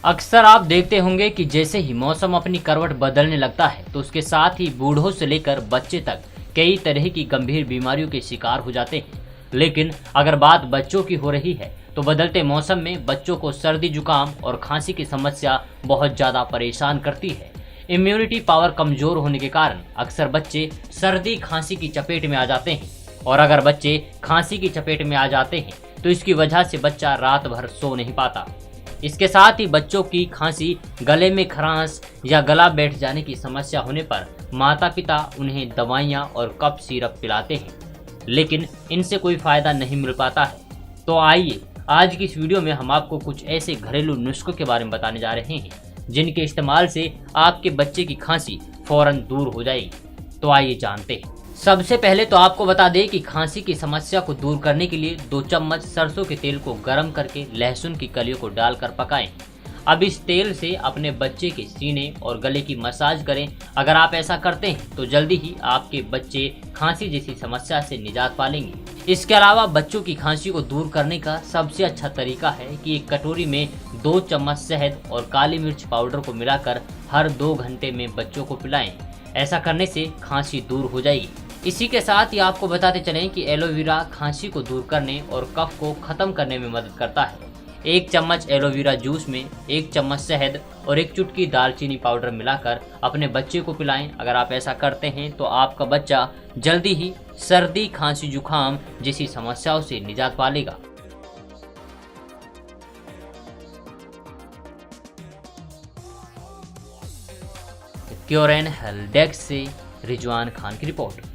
अक्सर आप देखते होंगे कि जैसे ही मौसम अपनी करवट बदलने लगता है तो उसके साथ ही बूढ़ों से लेकर बच्चे तक कई तरह की गंभीर बीमारियों के शिकार हो जाते हैं। लेकिन अगर बात बच्चों की हो रही है तो बदलते मौसम में बच्चों को सर्दी जुकाम और खांसी की समस्या बहुत ज़्यादा परेशान करती है। इम्यूनिटी पावर कमजोर होने के कारण अक्सर बच्चे सर्दी खांसी की चपेट में आ जाते हैं, और अगर बच्चे खांसी की चपेट में आ जाते हैं तो इसकी वजह से बच्चा रात भर सो नहीं पाता। इसके साथ ही बच्चों की खांसी, गले में खरांश या गला बैठ जाने की समस्या होने पर माता पिता उन्हें दवाइयाँ और कफ सिरप पिलाते हैं, लेकिन इनसे कोई फायदा नहीं मिल पाता है। तो आइए आज की इस वीडियो में हम आपको कुछ ऐसे घरेलू नुस्खों के बारे में बताने जा रहे हैं जिनके इस्तेमाल से आपके बच्चे की खांसी फौरन दूर हो जाएगी। तो आइए जानते हैं। सबसे पहले तो आपको बता दें कि खांसी की समस्या को दूर करने के लिए 2 चम्मच सरसों के तेल को गर्म करके लहसुन की कलियों को डालकर पकाएं। अब इस तेल से अपने बच्चे के सीने और गले की मसाज करें। अगर आप ऐसा करते हैं तो जल्दी ही आपके बच्चे खांसी जैसी समस्या से निजात पा लेंगे। इसके अलावा बच्चों की खांसी को दूर करने का सबसे अच्छा तरीका है कि एक कटोरी में 2 चम्मच शहद और काली मिर्च पाउडर को मिलाकर हर 2 घंटे में बच्चों को पिलाएं। ऐसा करने से खांसी दूर हो जाएगी। इसी के साथ ही आपको बताते चलें कि एलोवेरा खांसी को दूर करने और कफ को खत्म करने में मदद करता है। 1 चम्मच एलोवेरा जूस में 1 चम्मच शहद और 1 चुटकी दालचीनी पाउडर मिलाकर अपने बच्चे को पिलाएं। अगर आप ऐसा करते हैं तो आपका बच्चा जल्दी ही सर्दी खांसी जुकाम जैसी समस्याओं से निजात पा लेगा। क्योर एंड हेल्थ डेस्क से रिजवान खान की रिपोर्ट।